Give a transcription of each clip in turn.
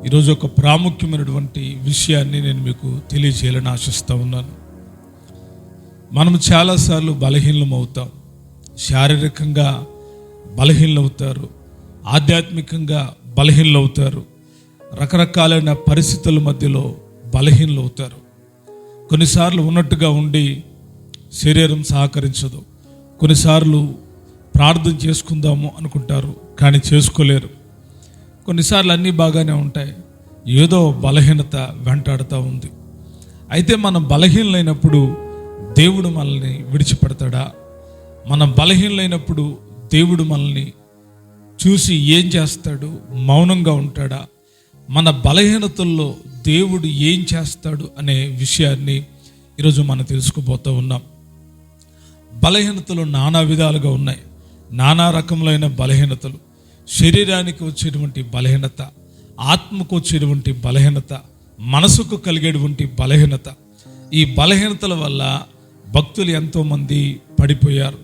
ఈరోజు ఒక ప్రాముఖ్యమైనటువంటి విషయాన్ని నేను మీకు తెలియజేయాలని ఆశిస్తూ ఉన్నాను. మనం చాలాసార్లు బలహీనం అవుతాం. శారీరకంగా బలహీనవుతారు, ఆధ్యాత్మికంగా బలహీనవుతారు, రకరకాలైన పరిస్థితుల మధ్యలో బలహీనవుతారు. కొన్నిసార్లు ఉన్నట్టుగా ఉండి శరీరం సహకరించదు. కొన్నిసార్లు ప్రార్థన చేసుకుందాము అనుకుంటారు, కానీ చేసుకోలేరు. కొన్నిసార్లు అన్నీ బాగానే ఉంటాయి, ఏదో బలహీనత వెంటాడుతూ ఉంది. అయితే మనం బలహీనమైనప్పుడు దేవుడు మనల్ని విడిచిపెడతాడా? మనం బలహీనమైనప్పుడు దేవుడు మనల్ని చూసి ఏం చేస్తాడు? మౌనంగా ఉంటాడా? మన బలహీనతల్లో దేవుడు ఏం చేస్తాడు అనే విషయాన్ని ఈరోజు మనం తెలుసుకోబోతూ ఉన్నాం. బలహీనతలు నానా విధాలుగా ఉన్నాయి. నానా రకములైన బలహీనతలు, శరీరానికి వచ్చేటువంటి బలహీనత, ఆత్మకు వచ్చేటువంటి బలహీనత, మనసుకు కలిగేటువంటి బలహీనత. ఈ బలహీనతల వల్ల భక్తులు ఎంతోమంది పడిపోయారు.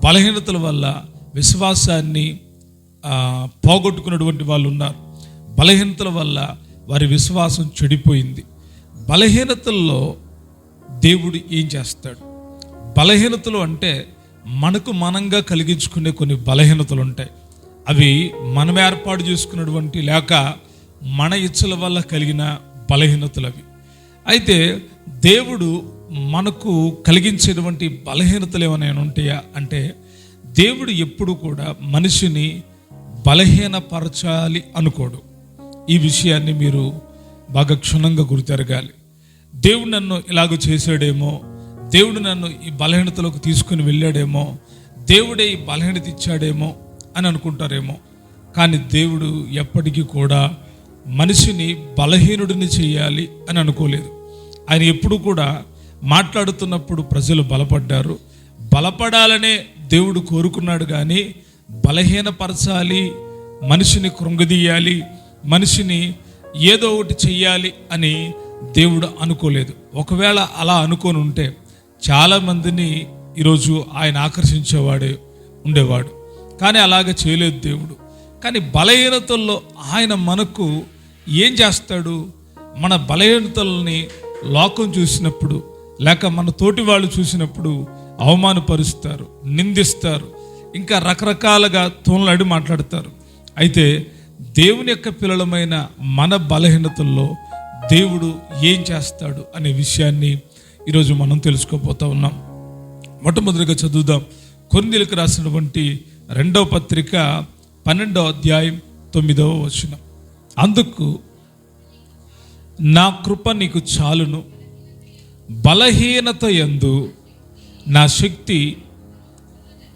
బలహీనతల వల్ల విశ్వాసాన్ని పోగొట్టుకున్నటువంటి వాళ్ళు ఉన్నారు. బలహీనతల వల్ల వారి విశ్వాసం చెడిపోయింది. బలహీనతల్లో దేవుడు ఏం చేస్తాడు? బలహీనతలు అంటే మనకు మనంగా కలిగించుకునే కొన్ని బలహీనతలు ఉంటాయి. అవి మనం ఏర్పాటు చేసుకున్నటువంటి లేక మన ఇచ్చల వల్ల కలిగిన బలహీనతలు అవి. అయితే దేవుడు మనకు కలిగించేటువంటి బలహీనతలు ఏమైనా ఉంటాయా అంటే, దేవుడు ఎప్పుడు కూడా మనిషిని బలహీనపరచాలి అనుకోడు. ఈ విషయాన్ని మీరు బాగా క్షుణ్ణంగా గుర్తెరగాలి. దేవుడు నన్ను ఇలాగ చేశాడేమో, దేవుడు నన్ను ఈ బలహీనతలోకి తీసుకుని వెళ్ళాడేమో, దేవుడే ఈ బలహీనత ఇచ్చాడేమో అని అనుకుంటారేమో. కానీ దేవుడు ఎప్పటికీ కూడా మనిషిని బలహీనుడిని చేయాలి అని అనుకోలేదు. ఆయన ఎప్పుడు కూడా మాట్లాడుతున్నప్పుడు ప్రజలు బలపడ్డారు, బలపడాలనే దేవుడు కోరుకున్నాడు. కానీ బలహీనపరచాలి, మనిషిని కృంగదీయాలి, మనిషిని ఏదో ఒకటి చెయ్యాలి అని దేవుడు అనుకోలేదు. ఒకవేళ అలా అనుకొని ఉంటే చాలామందిని ఈరోజు ఆయన ఆకర్షించేవాడే ఉండేవాడు. కానీ అలాగ చేయలేదు దేవుడు. కానీ బలహీనతల్లో ఆయన మనకు ఏం చేస్తాడు? మన బలహీనతల్ని లోకం చూసినప్పుడు లేక మన తోటి వాళ్ళు చూసినప్పుడు అవమానపరుస్తారు, నిందిస్తారు, ఇంకా రకరకాలుగా తోనలాడి మాట్లాడతారు. అయితే దేవుని యొక్క పిల్లలమైన మన బలహీనతల్లో దేవుడు ఏం చేస్తాడు అనే విషయాన్ని ఈరోజు మనం తెలుసుకోబోతా ఉన్నాం. మొట్టమొదటిగా చదువుదాం. కొరింథీయులకు రాసినటువంటి 2వ పత్రిక 12వ అధ్యాయం 9వ వచనం. అందుకు నా కృప నీకు చాలును, బలహీనత యందు నా శక్తి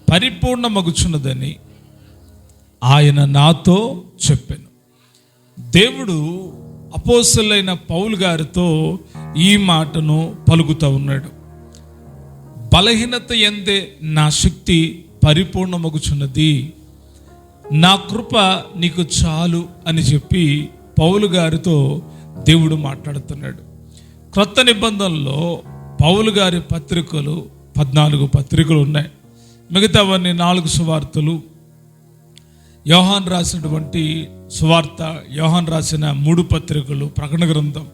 పరిపూర్ణమగుచున్నదని ఆయన నాతో చెప్పాను. దేవుడు అపోస్తలుడైన పౌలు గారితో ఈ మాటను పలుకుతూ ఉన్నాడు. బలహీనత యందే నా శక్తి పరిపూర్ణమగుచున్నది, నా కృప నీకు చాలు అని చెప్పి పౌలు గారితో దేవుడు మాట్లాడుతున్నాడు. క్రొత్త నిబంధనలో పౌలు గారి పత్రికలు 14 పత్రికలు ఉన్నాయి. మిగతావన్నీ 4 సువార్తలు, యోహాన్ రాసినటువంటి సువార్త, యోహాన్ రాసిన 3 పత్రికలు, ప్రకటన గ్రంథం,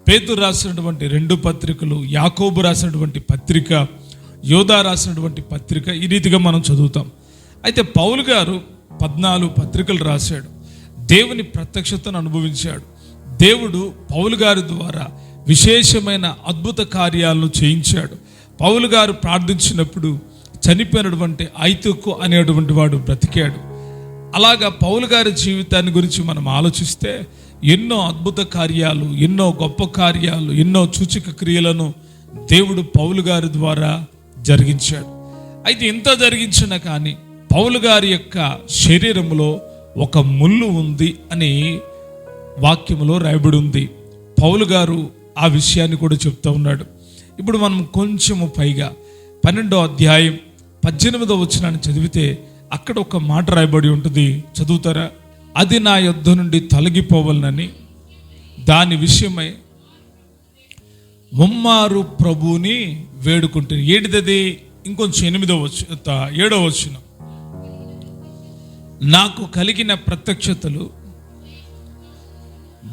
పేతురు రాసినటువంటి 2 పత్రికలు, యాకోబు రాసినటువంటి పత్రిక, యోధా రాసినటువంటి పత్రిక, ఈ రీతిగా మనం చదువుతాం. అయితే పౌలు గారు 14 పత్రికలు రాశాడు. దేవుని ప్రత్యక్షతను అనుభవించాడు. దేవుడు పౌలు గారి ద్వారా విశేషమైన అద్భుత కార్యాలను చేయించాడు. పౌలు గారు ప్రార్థించినప్పుడు చనిపోయినటువంటి ఐతుకు అనేటువంటి వాడు బ్రతికాడు. అలాగా పౌలు గారి జీవితాన్ని గురించి మనం ఆలోచిస్తే ఎన్నో అద్భుత కార్యాలు, ఎన్నో గొప్ప కార్యాలు, ఎన్నో సూచక క్రియలను దేవుడు పౌలు గారి ద్వారా జరిగించాడు. అయితే ఇంత జరిగించిన కానీ పౌలు గారి యొక్క శరీరంలో ఒక ముళ్ళు ఉంది అని వాక్యములో రాయబడి ఉంది. పౌలు గారు ఆ విషయాన్ని కూడా చెప్తూ ఉన్నాడు. ఇప్పుడు మనం కొంచెము పైగా 12వ అధ్యాయం 18వ వచనాన్ని చదివితే అక్కడ ఒక మాట రాయబడి ఉంటుంది. చదువుతారా? అది నా యొద్ద నుండి తొలగిపోవాలని దాని విషయమై ముమ్మారు ప్రభువుని వేడుకుంటుంది. ఏంటిది? ఇంకొంచెం 7వ వచనం. నాకు కలిగిన ప్రత్యక్షతలు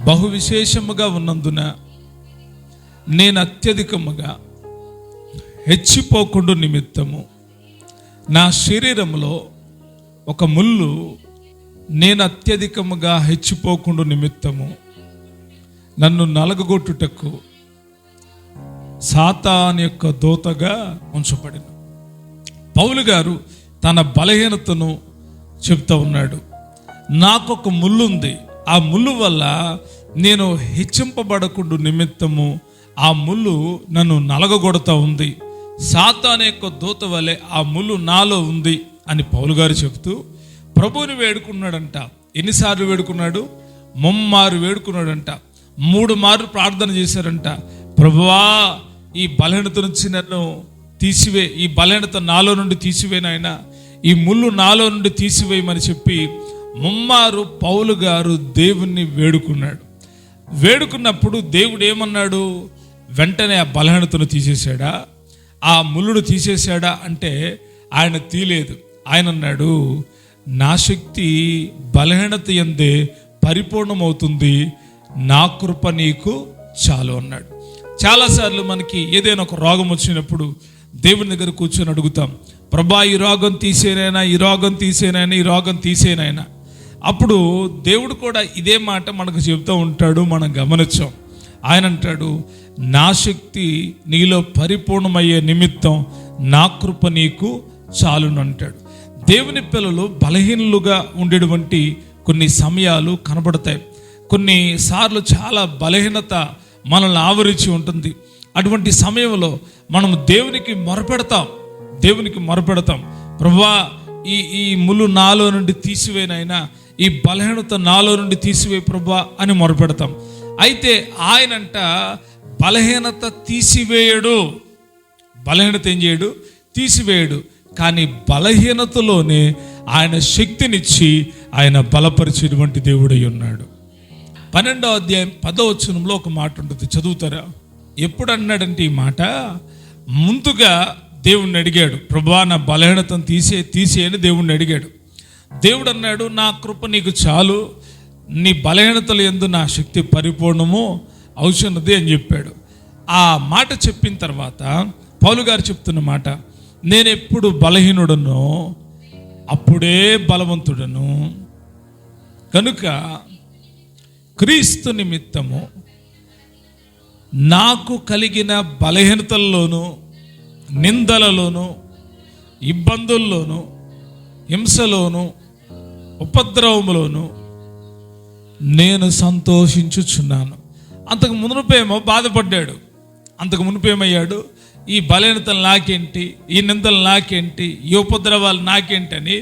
బహు విశేషముగా ఉన్నందున నేను అత్యధికముగా హెచ్చిపోకుండా నిమిత్తము నా శరీరంలో ఒక ముళ్ళు నేను అత్యధికముగా హెచ్చిపోకుండా నిమిత్తము నన్ను నలగగొట్టుటకు సాతాను యొక్క దూతగా ఉంచబడిన పౌలు గారు తన బలహీనతను చెప్తా ఉన్నాడు. నాకొక ముళ్ళు ఉంది, ఆ ముళ్ళు వల్ల నేను హెచ్చింపబడకుండా నిమిత్తము ఆ ముళ్ళు నన్ను నలగగొడతా ఉంది, సాతాను యొక్క దూత వలె ఆ ముళ్ళు నాలో ఉంది అని పౌలు గారు చెప్తూ ప్రభువుని వేడుకున్నాడంట. ఎన్నిసార్లు వేడుకున్నాడు? 3 మార్లు వేడుకున్నాడంట. 3 మార్లు ప్రార్థన చేశారంట. ప్రభువా, ఈ బలహీనత నుంచి నన్ను తీసివే, ఈ బలహీనత నాలో నుండి తీసివే నాయనా, ఈ ముళ్ళు నాలో నుండి తీసివేయమని చెప్పి 3 మార్లు పౌలు గారు దేవుణ్ణి వేడుకున్నాడు. వేడుకున్నప్పుడు దేవుడు ఏమన్నాడు? వెంటనే ఆ బలహీనతను తీసేశాడా, ఆ ముళ్ళును తీసేశాడా అంటే ఆయన తీలేదు. ఆయన అన్నాడు, నా శక్తి బలహీనత యందే పరిపూర్ణమవుతుంది, నా కృప నీకు చాలు అన్నాడు. చాలాసార్లు మనకి ఏదైనా ఒక రోగం వచ్చినప్పుడు దేవుని దగ్గర కూర్చొని అడుగుతాం, ప్రభా ఈ రోగం తీసేనైనా, ఈ రోగం తీసేనైనా, ఈ రోగం తీసేనైనా. అప్పుడు దేవుడు కూడా ఇదే మాట మనకు చెబుతూ ఉంటాడు, మనం గమనించాం. ఆయన అంటాడు, నా శక్తి నీలో పరిపూర్ణమయ్యే నిమిత్తం నా కృప నీకు చాలును అంటాడు. దేవుని పిల్లలు బలహీనులుగా ఉండేటువంటి కొన్ని సమయాలు కనబడతాయి. కొన్నిసార్లు చాలా బలహీనత మనల్ని ఆవరించి ఉంటుంది. అటువంటి సమయంలో మనం దేవునికి మొరపెడతాం, ప్రభువా ఈ ముళ్ళు నాలో నుండి తీసివేనైనా, ఈ బలహీనత నాలో నుండి తీసివే ప్రభువా అని మొరపెడతాం. అయితే ఆయనంట బలహీనత తీసివేయడు, బలహీనత ఏం చేయడు? తీసివేయడు. కానీ బలహీనతలోనే ఆయన శక్తినిచ్చి ఆయన బలపరిచేటువంటి దేవుడై ఉన్నాడు. 12వ అధ్యాయం 10వ వచనంలో ఒక మాట ఉంటుంది, చదువుతారా? ఎప్పుడు అన్నాడంటే ఈ మాట, ముందుగా దేవుణ్ణి అడిగాడు, ప్రభువా నా బలహీనతను తీసేయని దేవుణ్ణి అడిగాడు. దేవుడు అన్నాడు, నా కృప నీకు చాలు, నీ బలహీనతల యందు నా శక్తి పరిపూర్ణము అవుతున్నది అని చెప్పాడు. ఆ మాట చెప్పిన తర్వాత పౌలు గారు చెప్తున్న మాట, నేను ఎప్పుడు బలహీనుడనో అప్పుడే బలవంతుడను, కనుక క్రీస్తు నిమిత్తము నాకు కలిగిన బలహీనతల్లోనూ, నిందలలోనూ, ఇబ్బందుల్లోనూ, హింసలోనూ, ఉపద్రవములోనూ నేను సంతోషించుచున్నాను. అంతకు మునుపేమో బాధపడ్డాడు. అంతకు మునుపేమయ్యాడు? ఈ బలహీనతలు నాకేంటి, ఈ నిందలు నాకేంటి, ఈ ఉపద్రవాలు నాకేంటి అని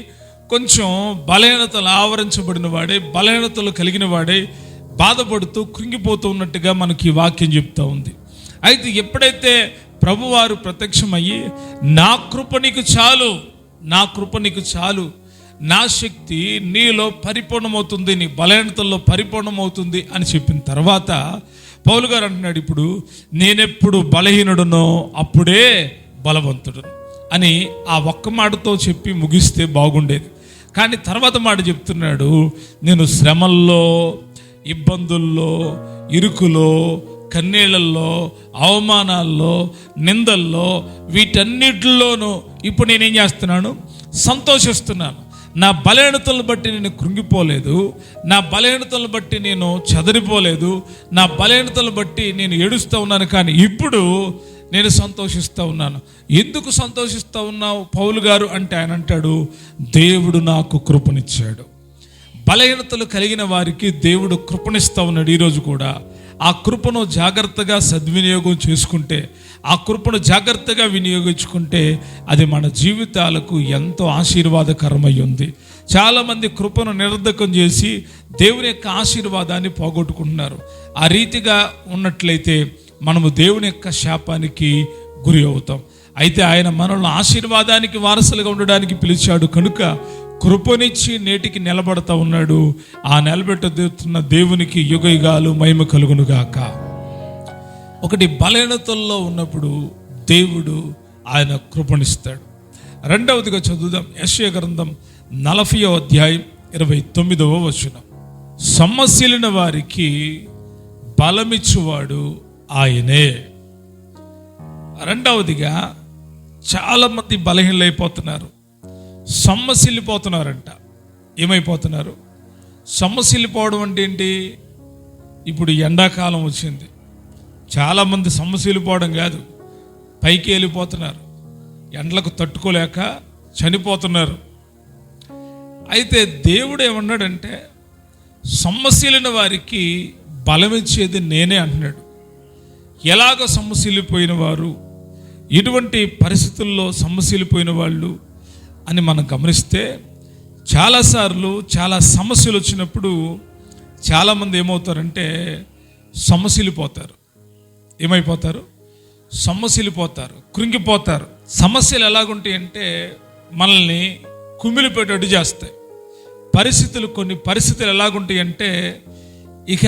కొంచెం బలహీనతలు ఆవరించబడిన వాడే, బలహీనతలు కలిగిన వాడే బాధపడుతూ కృంగిపోతూ ఉన్నట్టుగా మనకి ఈ వాక్యం చెప్తా ఉంది. అయితే ఎప్పుడైతే ప్రభువారు ప్రత్యక్షమయ్యి నా కృప నీకు చాలు, నా కృప నీకు చాలు, నా శక్తి నీలో పరిపూర్ణమవుతుంది, నీ బలహీనతల్లో పరిపూర్ణమవుతుంది అని చెప్పిన తర్వాత పౌలు గారు అంటున్నాడు, ఇప్పుడు నేనెప్పుడు బలహీనుడునో అప్పుడే బలవంతుడు అని ఆ ఒక్క మాటతో చెప్పి ముగిస్తే బాగుండేది. కానీ తర్వాత మాట చెప్తున్నాడు, నేను శ్రమల్లో, ఇబ్బందుల్లో, ఇరుకులో, కన్నీళ్లలో, అవమానాల్లో, నిందల్లో, వీటన్నిటిలోనూ ఇప్పుడు నేనేం చేస్తున్నాను? సంతోషిస్తున్నాను. నా బలహీనతలను బట్టి నేను కృంగిపోలేదు, నా బలహీనతలను బట్టి నేను చెదరిపోలేదు, నా బలహీనతలను బట్టి నేను ఏడుస్తూ ఉన్నాను. కానీ ఇప్పుడు నేను సంతోషిస్తూ ఉన్నాను. ఎందుకు సంతోషిస్తూ ఉన్నావు పౌలు గారు అంటే ఆయన అంటాడు, దేవుడు నాకు కృపనిచ్చాడు. బలహీనతలు కలిగిన వారికి దేవుడు కృపనిస్తూ ఉన్నాడు. ఈరోజు కూడా ఆ కృపను జాగ్రత్తగా సద్వినియోగం చేసుకుంటే, ఆ కృపను జాగ్రత్తగా వినియోగించుకుంటే అది మన జీవితాలకు ఎంతో ఆశీర్వాదకరమై ఉంది. చాలామంది కృపను నిరర్ధకం చేసి దేవుని యొక్క ఆశీర్వాదాన్ని పోగొట్టుకుంటున్నారు. ఆ రీతిగా ఉన్నట్లయితే మనము దేవుని యొక్క శాపానికి గురి అవుతాం. అయితే ఆయన మనల్ని ఆశీర్వాదానికి వారసులుగా ఉండడానికి పిలిచాడు కనుక కృపనిచ్చి నేటికి నిలబడతా ఉన్నాడు. ఆ నిలబెట్టుతున్న దేవునికి యుగయుగాలు మహిమ కలుగునుగాక. ఒకటి, బలహీనతల్లో ఉన్నప్పుడు దేవుడు ఆయన కృపణిస్తాడు. రెండవదిగా చదువుదాం, యెషయా గ్రంథం 40వ అధ్యాయం 29వ వచనం. సొమ్మసిలిన వారికి బలమిచ్చువాడు ఆయనే. రెండవదిగా, చాలామంది బలహీనలైపోతున్నారు, సొమ్మసిల్లిపోతున్నారంట. ఏమైపోతున్నారు? సొమ్మసిల్లిపోవడం అంటే ఏంటి? ఇప్పుడు ఎండాకాలం వచ్చింది, చాలామంది సొమ్మసిల్లిపోవడం కాదు, పైకి వెళ్ళిపోతున్నారు, ఎండలకు తట్టుకోలేక చనిపోతున్నారు. అయితే దేవుడు ఏమన్నాడంటే, సొమ్మసిలిన వారికి బలమిచ్చేది నేనే అంటున్నాడు. ఎలాగ సొమ్మసిల్లిపోయిన వారు, ఎటువంటి పరిస్థితుల్లో సొమ్మసిల్లిపోయిన వాళ్ళు అని మనం గమనిస్తే, చాలాసార్లు చాలా సమస్యలు వచ్చినప్పుడు చాలామంది ఏమవుతారంటే సొమ్మసిల్లిపోతారు. ఏమైపోతారు? సొమ్మసిల్లిపోతారు, కృంగిపోతారు. సమస్యలు ఎలాగుంటాయి అంటే మనల్ని కుమిలిపోయేటట్టు చేస్తాయి. కొన్ని పరిస్థితులు ఎలాగుంటాయి అంటే ఇక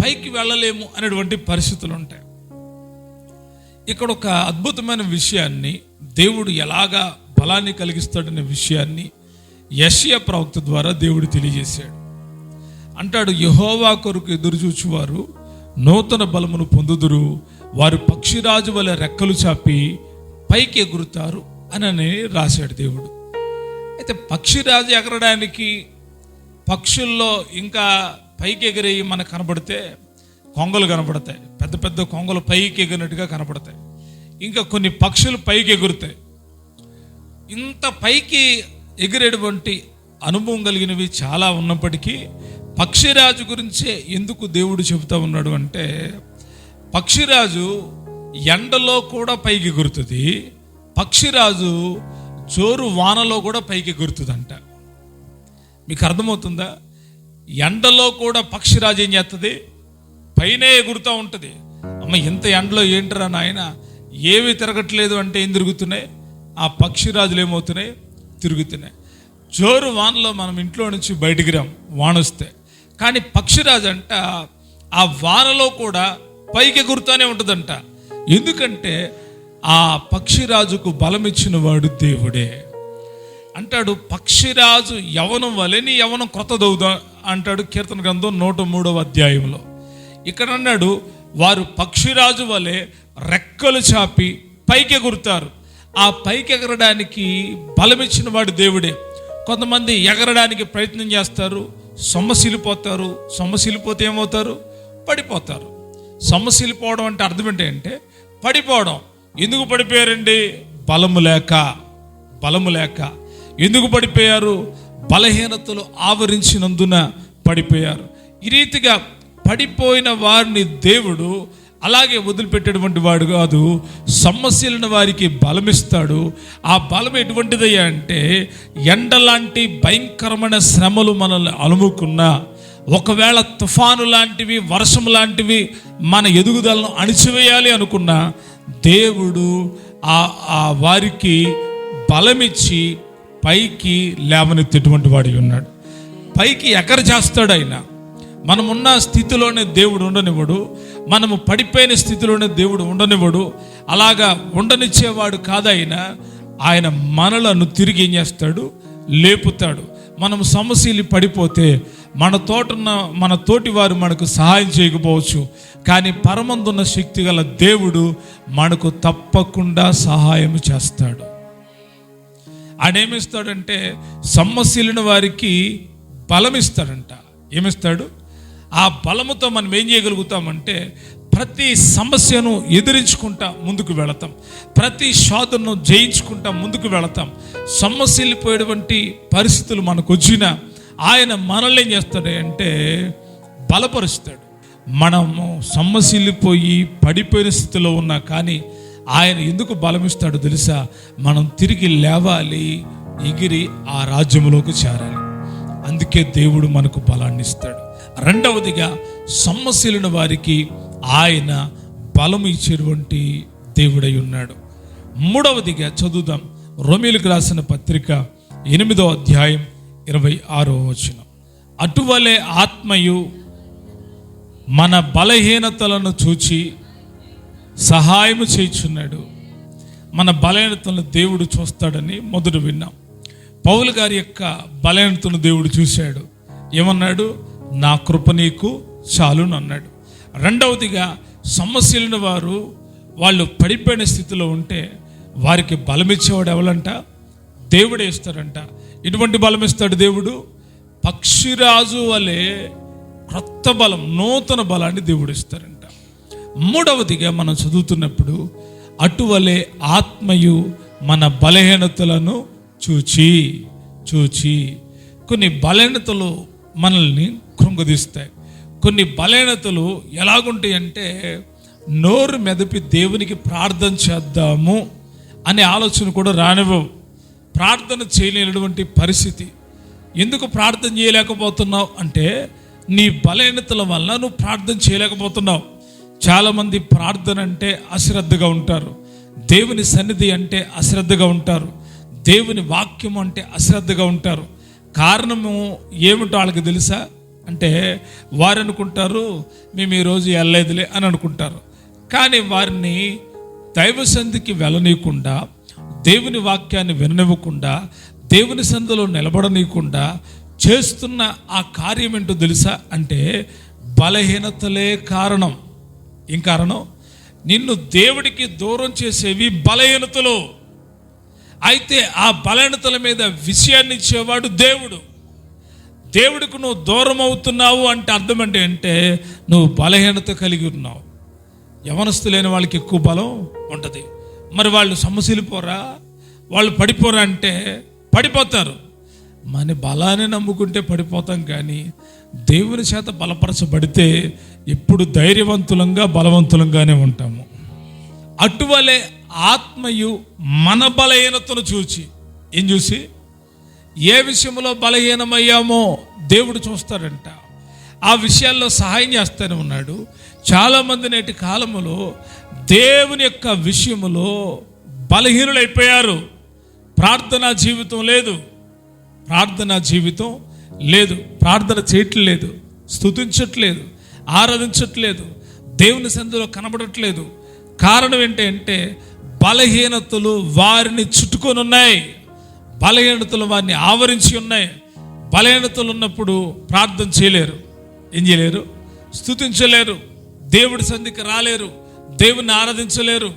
పైకి వెళ్ళలేము అనేటువంటి పరిస్థితులు ఉంటాయి. ఇక్కడ ఒక అద్భుతమైన విషయాన్ని, దేవుడు ఎలాగా బలాన్ని కలిగిస్తాడనే విషయాన్ని యెషయా ప్రవక్త ద్వారా దేవుడు తెలియజేశాడు. అంటాడు, యెహోవా కొరకు ఎదురుచూచువారు నూతన బలమును పొందుదురు, వారు పక్షిరాజు వలె రెక్కలు చాపి పైకి ఎగురుతారు అని రాశాడు దేవుడు. అయితే పక్షిరాజు ఎగరడానికి, పక్షుల్లో ఇంకా పైకి ఎగిరేవి మనకు కనబడితే కొంగలు కనబడతాయి, పెద్ద పెద్ద కొంగలు పైకి ఎగిరినట్టుగా కనబడతాయి. ఇంకా కొన్ని పక్షులు పైకి ఎగురుతాయి. ఇంత పైకి ఎగిరేటువంటి అనుభవం కలిగినవి చాలా ఉన్నప్పటికీ పక్షిరాజు గురించే ఎందుకు దేవుడు చెబుతా ఉన్నాడు అంటే, పక్షిరాజు ఎండలో కూడా పైకి ఎగురుతుంది, పక్షిరాజు జోరు వానలో కూడా పైకి ఎగురుతుందంట. మీకు అర్థమవుతుందా? ఎండలో కూడా పక్షిరాజు ఏం చేస్తుంది? పైనే ఎగురుతూ ఉంటుంది. అమ్మ, ఇంత ఎండలో ఏంటరా నాయన, ఏవి తిరగట్లేదు అంటే ఏం తిరుగుతున్నాయి? ఆ పక్షిరాజులు ఏమవుతున్నాయి? తిరుగుతున్నాయి. జోరు వానలో మనం ఇంట్లో నుంచి బయటికి రాం, వాన వస్తే. కానీ పక్షిరాజు అంట ఆ వానలో కూడా పైకి ఎగురుతూనే ఉంటుందంట. ఎందుకంటే ఆ పక్షిరాజుకు బలం ఇచ్చిన వాడు దేవుడే. అంటాడు, పక్షిరాజు యవనం వలె నీ యవనం కొత్తదవుదా అంటాడు కీర్తన గ్రంథం 103వ అధ్యాయంలో. ఇక్కడ అన్నాడు, వారు పక్షిరాజు వలె రెక్కలు చాపి పైకి ఎగురుతారు. ఆ పైకి ఎగరడానికి బలమిచ్చిన వాడు దేవుడే. కొంతమంది ఎగరడానికి ప్రయత్నం చేస్తారు, సొమ్మసిల్లిపోతారు. సొమ్మసిల్లిపోతే ఏమవుతారు? పడిపోతారు. సొమ్మసిల్లిపోవడం అంటే అర్థం ఏంటంటే పడిపోవడం. ఎందుకు పడిపోయారండి? బలము లేక. ఎందుకు పడిపోయారు? బలహీనతలు ఆవరించినందున పడిపోయారు. ఈ రీతిగా పడిపోయిన వారిని దేవుడు అలాగే వదిలిపెట్టేటువంటి వాడు కాదు, సొమ్మసిలిన వారికి బలమిస్తాడు. ఆ బలం ఎటువంటిదయ్యా అంటే, ఎండలాంటి భయంకరమైన శ్రమలు మనల్ని అలుముకున్నా, ఒకవేళ తుఫాను లాంటివి, వర్షం లాంటివి మన ఎదుగుదలను అణిచివేయాలి అనుకున్నా, దేవుడు ఆ వారికి బలమిచ్చి పైకి లేవనెత్తేటువంటి వాడి ఉన్నాడు. పైకి ఎగర చేస్తాడు ఆయన. మనమున్న స్థితిలోనే దేవుడు ఉండనివ్వడు, మనము పడిపోయిన స్థితిలోనే దేవుడు ఉండనివ్వడు. అలాగా ఉండనిచ్చేవాడు కాదైన ఆయన మనలను తిరిగి ఏం చేస్తాడు? లేపుతాడు. మనం సమస్యలు పడిపోతే మన తోటి వారు మనకు సహాయం చేయకపోవచ్చు, కానీ పరమందున్న శక్తి గల దేవుడు మనకు తప్పకుండా సహాయం చేస్తాడు. ఆయన ఏమిస్తాడంటే, సొమ్మసిలిన వారికి బలం ఇస్తాడంట. ఏమిస్తాడు? ఆ బలముతో మనం ఏం చేయగలుగుతామంటే, ప్రతి సమస్యను ఎదిరించుకుంటా ముందుకు వెళతాం, ప్రతి శోధనను జయించుకుంటా ముందుకు వెళతాం. సొమ్మసిల్లిపోయేటువంటి పరిస్థితులు మనకు వచ్చినా ఆయన మనల్ని ఏం చేస్తాడు అంటే బలపరుస్తాడు. మనము సొమ్మసిల్లిపోయి పడిపోయిన స్థితిలో ఉన్నా కానీ ఆయన ఎందుకు బలమిస్తాడో తెలుసా? మనం తిరిగి లేవాలి, ఎగిరి ఆ రాజ్యంలోకి చేరాలి. అందుకే దేవుడు మనకు బలాన్ని ఇస్తాడు. రెండవదిగా, సొమ్మసిలిన వారికి ఆయన బలం ఇచ్చేటువంటి దేవుడై ఉన్నాడు. మూడవదిగా చదువుదాం, రోమీయులకు రాసిన పత్రిక 8వ అధ్యాయం 26వ వచనం. అటువలే ఆత్మయు మన బలహీనతలను చూచి సహాయము చేయుచున్నాడు. మన బలహీనతలను దేవుడు చూస్తాడని మొదట విన్నాం. పౌలు గారి యొక్క బలహీనతను దేవుడు చూశాడు. ఏమన్నాడు? నా కృప నీకు చాలును అన్నాడు. రెండవదిగా సమస్యలున్న వారు వాళ్ళు పడిపోయిన స్థితిలో ఉంటే వారికి బలం ఇచ్చేవాడు ఎవరంట? దేవుడే ఇస్తాడంట. ఎటువంటి బలం ఇస్తాడు దేవుడు? పక్షిరాజు వలె క్రొత్త బలం, నూతన బలాన్ని దేవుడు ఇస్తాడంట. మూడవదిగా మనం చదువుతున్నప్పుడు అటువలే ఆత్మయు మన బలహీనతలను చూచి కొన్ని బలహీనతలు మనల్ని కృంగదీస్తాయి. కొన్ని బలహీనతలు ఎలాగుంటాయి అంటే నోరు మెదపి దేవునికి ప్రార్థన చేద్దాము అనే ఆలోచన కూడా రానివ్వవు. ప్రార్థన చేయలేనటువంటి పరిస్థితి. ఎందుకు ప్రార్థన చేయలేకపోతున్నావు అంటే నీ బలహీనతల వల్ల నువ్వు ప్రార్థన చేయలేకపోతున్నావు. చాలామంది ప్రార్థన అంటే అశ్రద్ధగా ఉంటారు, దేవుని సన్నిధి అంటే అశ్రద్ధగా ఉంటారు, దేవుని వాక్యం అంటే అశ్రద్ధగా ఉంటారు. కారణము ఏమిటో వాళ్ళకి తెలుసా అంటే వారు అనుకుంటారు మేము ఈరోజు వెళ్ళలేదులే అని అనుకుంటారు. కానీ వారిని దైవ సన్నిధికి వెళ్ళనీయకుండా, దేవుని వాక్యాన్ని విననివ్వకుండా, దేవుని సన్నిధిలో నిలబడనీయకుండా చేస్తున్న ఆ కార్యం ఏంటో తెలుసా అంటే బలహీనతలే కారణం. ఏం కారణం? నిన్ను దేవుడికి దూరం చేసేవి బలహీనతలు. అయితే ఆ బలహీనతల మీద విషయాన్ని ఇచ్చేవాడు దేవుడు. దేవుడికి నువ్వు దూరం అవుతున్నావు అంటే అర్థం అంటే నువ్వు బలహీనత కలిగి ఉన్నావు. యవనస్తులైన వాళ్ళకి ఎక్కువ బలం ఉంటుంది. మరి వాళ్ళు సమస్యలిపోరా, వాళ్ళు పడిపోరా అంటే పడిపోతారు. మన బలాన్ని నమ్ముకుంటే పడిపోతాం, కానీ దేవుని చేత బలపరచబడితే ఎప్పుడు ధైర్యవంతులంగా బలవంతులంగానే ఉంటాము. అటువలే ఆత్మయు మన బలహీనతను చూచి, ఏం చూసి? ఏ విషయంలో బలహీనమయ్యామో దేవుడు చూస్తాడంట. ఆ విషయాల్లో సహాయం చేస్తూనే ఉన్నాడు. చాలామంది నేటి కాలంలో దేవుని యొక్క విషయంలో బలహీనులైపోయారు. ప్రార్థనా జీవితం లేదు, ప్రార్థన చేయట్లేదు, స్తుతించట్లేదు, ఆరాధించట్లేదు, దేవుని సన్నిధిలో కనబడట్లేదు. కారణం ఏంటంటే బలహీనతలు వారిని చుట్టుకొని ఉన్నాయి, బలహీనతలు వారిని ఆవరించి ఉన్నాయి. బలహీనతలు ఉన్నప్పుడు ప్రార్థన చేయలేరు, ఏం చేయలేరు? స్తుతించలేరు, దేవుడి సన్నిధికి రాలేరు, దేవుని ఆరాధించలేరు.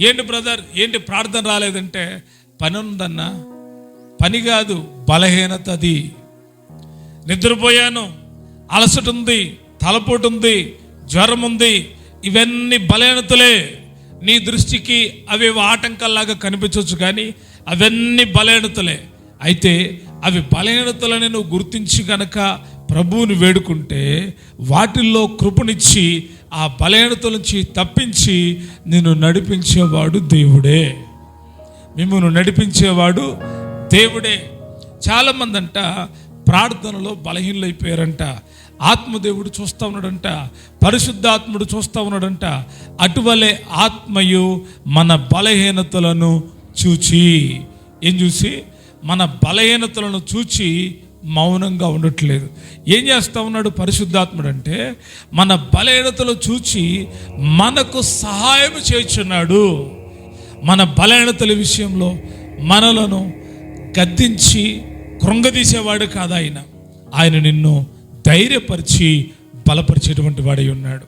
ఏంటి బ్రదర్, ఏంటి ప్రార్థన రాలేదంటే పని ఉందన్నా. పని కాదు, బలహీనత. అది నిద్రపోయాను, అలసట ఉంది, తలపోటు ఉంది, జ్వరం ఉంది, ఇవన్నీ బలహీనతలే. నీ దృష్టికి అవి ఆటంకాల్లాగా కనిపించవచ్చు, కానీ అవన్నీ బలహీనతలే. అయితే అవి బలహీనతలని నువ్వు గుర్తించి కనుక ప్రభువుని వేడుకుంటే వాటిల్లో కృపనిచ్చి ఆ బలహీనతల నుంచి తప్పించి నిన్ను నడిపించేవాడు దేవుడే. మిమ్మల్ని నడిపించేవాడు దేవుడే. చాలామంది అంట ప్రార్థనలో బలహీనలైపోయారంట. ఆత్మదేవుడు చూస్తూ ఉన్నాడంట, పరిశుద్ధాత్ముడు చూస్తూ ఉన్నాడంట. అటువలే ఆత్మయు మన బలహీనతలను చూచి, ఏం చూసి? మన బలహీనతలను చూచి మౌనంగా ఉండట్లేదు. ఏం చేస్తూ ఉన్నాడు పరిశుద్ధాత్ముడు అంటే మన బలహీనతలు చూచి మనకు సహాయం చేయుచున్నాడు. మన బలహీనతల విషయంలో మనలను గద్దించి కృంగదీసేవాడు కాదు ఆయన. ఆయన నిన్ను ధైర్యపరిచి బలపరిచేటువంటి వాడై ఉన్నాడు.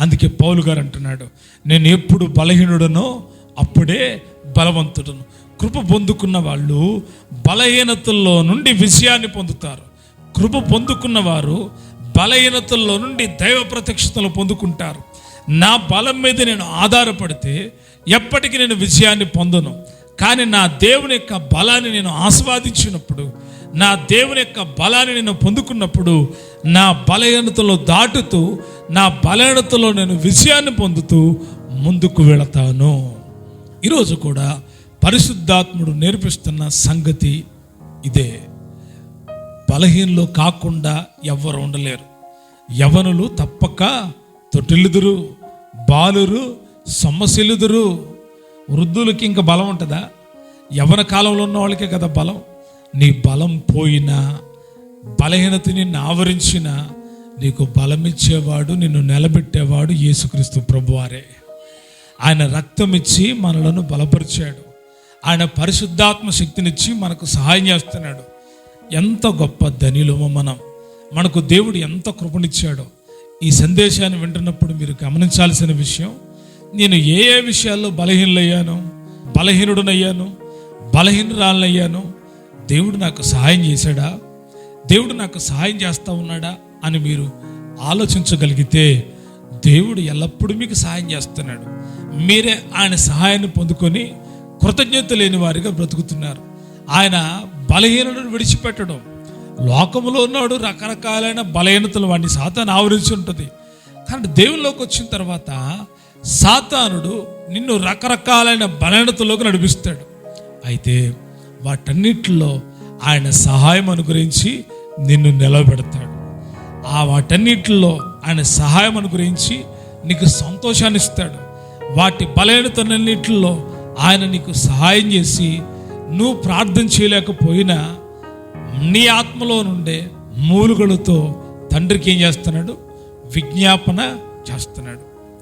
అందుకే పౌలు గారు అంటున్నాడు, నేను ఎప్పుడు బలహీనుడనో అప్పుడే బలవంతుడను. కృప పొందుకున్న వాళ్ళు బలహీనతల్లో నుండి విజయాన్ని పొందుతారు. కృప పొందుకున్న వారు బలహీనతల్లో నుండి దైవ ప్రత్యక్షతలు పొందుకుంటారు. నా బలం మీద నేను ఆధారపడితే ఎప్పటికీ నేను విజయాన్ని పొందను. కానీ నా దేవుని యొక్క బలాన్ని నేను ఆస్వాదించినప్పుడు, నా దేవుని యొక్క బలాన్ని నేను పొందుకున్నప్పుడు నా బలహీనతలో దాటుతూ, నా బలహీనతలో నేను విజయాన్ని పొందుతూ ముందుకు వెళతాను. ఈరోజు కూడా పరిశుద్ధాత్ముడు నేర్పిస్తున్న సంగతి ఇదే. బలహీనలో కాకుండా ఎవ్వరు ఉండలేరు. యవనులు తప్పక తొట్టిల్లుదురు, బాలురు సొమ్మసిల్లుదురు. వృద్ధులకి ఇంకా బలం ఉంటుందా? యవన కాలంలో ఉన్న వాళ్ళకే కదా బలం. నీ బలం పోయినా, బలహీనత నిన్ను ఆవరించినా నీకు బలం ఇచ్చేవాడు, నిన్ను నిలబెట్టేవాడు యేసుక్రీస్తు ప్రభువారే. ఆయన రక్తం ఇచ్చి మనలను బలపరిచాడు. ఆయన పరిశుద్ధాత్మ శక్తినిచ్చి మనకు సహాయం చేస్తున్నాడు. ఎంత గొప్ప ధనిలమో మనం. మనకు దేవుడు ఎంత కృపనిచ్చాడో ఈ సందేశాన్ని వింటున్నప్పుడు మీరు గమనించాల్సిన విషయం, నేను ఏ ఏ విషయాల్లో బలహీనుడనయ్యాను, బలహీనురాలనయ్యాను, దేవుడు నాకు సహాయం చేశాడా, దేవుడు నాకు సహాయం చేస్తూ ఉన్నాడా అని మీరు ఆలోచించగలిగితే దేవుడు ఎల్లప్పుడూ మీకు సహాయం చేస్తున్నాడు. మీరే ఆయన సహాయాన్ని పొందుకొని కృతజ్ఞత లేని వారిగా బ్రతుకుతున్నారు. ఆయన బలహీనతను విడిచిపెట్టడం. లోకంలో ఉన్నాడు రకరకాలైన బలహీనతలు వాడిని సాతాను ఆవరించి ఉంటుంది. కానీ దేవుల్లోకి వచ్చిన తర్వాత సాతానుడు నిన్ను రకరకాలైన బలహీనతలోకి నడిపిస్తాడు. అయితే వాటన్నిటిలో ఆయన సహాయం అనుగ్రహించి నిన్ను నిలబెడతాడు. వాటన్నిటిలో ఆయన సహాయం అనుగ్రహించి నీకు సంతోషాన్ని ఇస్తాడు. వాటి బలహీనతలన్నిటిలో ఆయన నీకు సహాయం చేసి నువ్వు ప్రార్థన చేయలేకపోయినా నీ ఆత్మలో నుండే మూలుగలతో తండ్రికి ఏం చేస్తున్నాడు? విజ్ఞాపన చేస్తున్నాడు.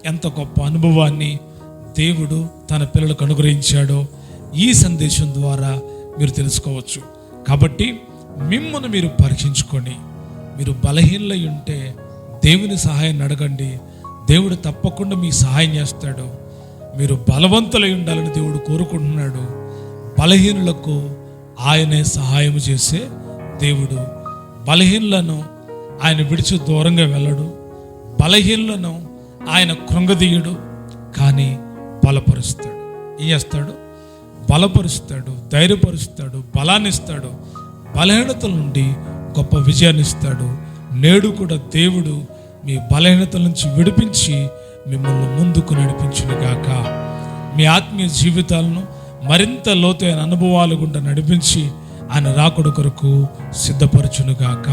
ఎంత గొప్ప అనుభవాన్ని దేవుడు తన పిల్లలకు అనుగ్రహించాడో ఈ సందేశం ద్వారా మీరు తెలుసుకోవచ్చు. కాబట్టి మిమ్మల్ని మీరు పరీక్షించుకొని, మీరు బలహీనలై ఉంటే దేవుని సహాయాన్ని అడగండి. దేవుడు తప్పకుండా మీ సహాయం చేస్తాడు. మీరు బలవంతులై ఉండాలని దేవుడు కోరుకుంటున్నాడు. బలహీనులకు ఆయనే సహాయం చేసే దేవుడు. బలహీనులను ఆయన విడిచి దూరంగా వెళ్ళడు. బలహీనులను ఆయన కృంగదీయుడు, కానీ బలపరుస్తాడు. ఏం చేస్తాడు? బలపరుస్తాడు, ధైర్యపరుస్తాడు, బలాన్ని ఇస్తాడు. బలహీనతల నుండి గొప్ప విజయాన్ని ఇస్తాడు. నేడు కూడా దేవుడు మీ బలహీనతల నుంచి విడిపించి మిమ్మల్ని ముందుకు నడిపించునుగాక. మీ ఆత్మీయ జీవితాలను మరింత లోతైన అనుభవాలు గుండా నడిపించి ఆయన రాకడ కొరకు సిద్ధపరచునుగాక.